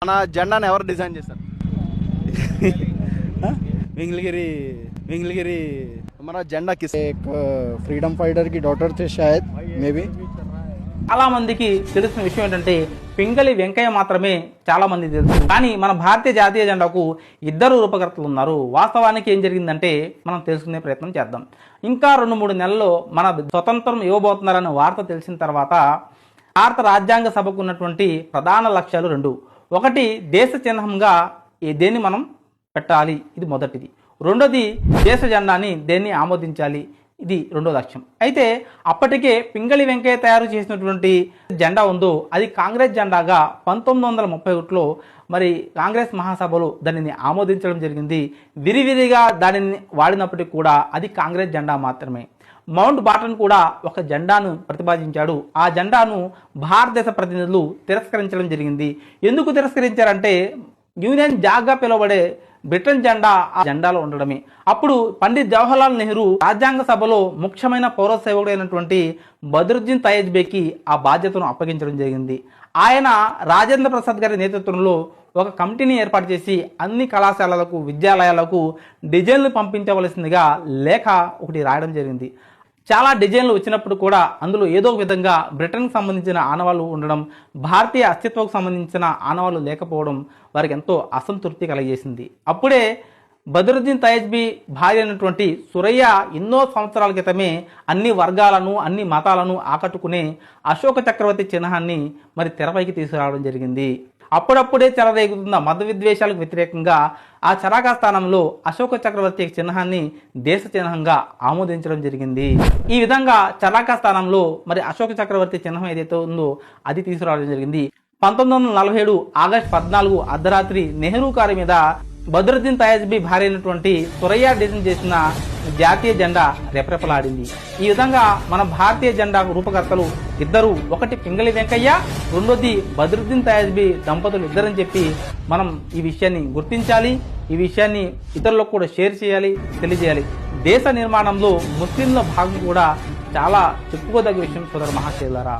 మన జెండాను ఎవరు డిజైన్ చేశారు? विंगलगिरी विंगलगिरी हमारा झंडा किस एक फ्रीडम फाइटर की डॉटर थे शायद मे बी. చాలా మందికి తెలిసిన విషయం ఏంటంటే పింగళి వెంకయ్య మాత్రమే చాలా మంది తెలుసు. కానీ మన భారతీయ జాతీయ జెండాకు ఇద్దరు రూపకర్తలు ఉన్నారు. వాస్తవానికి ఏం జరిగిందంటే మనం తెలుసుకునే ప్రయత్నం చేద్దాం. ఇంకా 2-3 నెలల్లో మన స్వతంత్రం ఇవ్వబోతున్నారనే వార్త తెలిసిన తర్వాత భారత రాజ్యాంగ సభకు ఉన్నటువంటి ప్రధాన లక్ష్యాలు 2. ఒకటి, దేశ చిహ్నంగా దేన్ని మనం పెట్టాలి, ఇది మొదటిది. రెండోది, దేశ జెండాని దేన్ని ఆమోదించాలి, ఇది రెండో లక్ష్యం. అయితే అప్పటికే పింగళి వెంకయ్య తయారు చేసినటువంటి జెండా ఉందో అది కాంగ్రెస్ జెండాగా 1931లో మరి కాంగ్రెస్ మహాసభలో దానిని ఆమోదించడం జరిగింది. విరివిరిగా దానిని వాడినప్పటికీ కూడా అది కాంగ్రెస్ జెండా మాత్రమే. మౌంట్ బాటన్ కూడా ఒక జెండాను ప్రతిపాదించాడు. ఆ జెండాను భారతదేశ ప్రతినిధులు తిరస్కరించడం జరిగింది. ఎందుకు తిరస్కరించారంటే యూనియన్ జాగ్గా పిలువబడే బ్రిటన్ జెండా ఆ జెండాలో ఉండడమే. అప్పుడు పండిత్ జవహర్లాల్ నెహ్రూ రాజ్యాంగ సభలో ముఖ్యమైన పౌర సేవకుడైనటువంటి బద్రుద్దీన్ తయాజ్బేకి ఆ బాధ్యతను అప్పగించడం జరిగింది. ఆయన రాజేంద్ర ప్రసాద్ గారి నేతృత్వంలో ఒక కమిటీని ఏర్పాటు చేసి అన్ని కళాశాలలకు, విద్యాలయాలకు డిజైన్లు పంపించవలసిందిగా లేఖ ఒకటి రాయడం జరిగింది. చాలా డిజైన్లు వచ్చినప్పుడు కూడా అందులో ఏదో ఒక విధంగా బ్రిటన్కి సంబంధించిన ఆనవాళ్ళు ఉండడం, భారతీయ అస్తిత్వకు సంబంధించిన ఆనవాళ్ళు లేకపోవడం వారికి ఎంతో అసంతృప్తి కలిగజేసింది. అప్పుడే బద్రుద్దీన్ తయాజ్బీ భార్య అయినటువంటి సురయ్య ఎన్నో సంవత్సరాల క్రితమే అన్ని వర్గాలను, అన్ని మతాలను ఆకట్టుకునే అశోక చక్రవర్తి చిహ్నాన్ని మరి తెరపైకి తీసుకురావడం జరిగింది. అప్పుడప్పుడే చెలరేగుతున్న మత విద్వేషాలకు వ్యతిరేకంగా ఆ చరాకా స్థానంలో అశోక చక్రవర్తి చిహ్నాన్ని దేశ చిహ్నంగా ఆమోదించడం జరిగింది. ఈ విధంగా చరాకా స్థానంలో మరి అశోక చక్రవర్తి చిహ్నం ఏదైతే ఉందో అది తీసుకురావడం జరిగింది. 1947 ఆగస్టు 14 అర్ధరాత్రి నెహ్రూ కారు మీద బద్రుద్దీన్ తయాజ్బీ భార్య అయినటువంటి సురయ్య డిజైన్ చేసిన జాతీయ జెండా రెపరెపలాడింది. ఈ విధంగా మన భారతీయ జెండా రూపకర్తలు ఇద్దరు, ఒకటి పింగళి వెంకయ్య, రెండోది బద్రుద్దీన్ తయాజ్బీ దంపతులు ఇద్దరని చెప్పి మనం ఈ విషయాన్ని గుర్తించాలి. ఈ విషయాన్ని ఇతరులకు కూడా షేర్ చేయాలి, తెలియజేయాలి. దేశ నిర్మాణంలో ముస్లింల భాగం కూడా చాలా చెప్పుకోదగ్గ విషయం సోదర మహాశయులారా.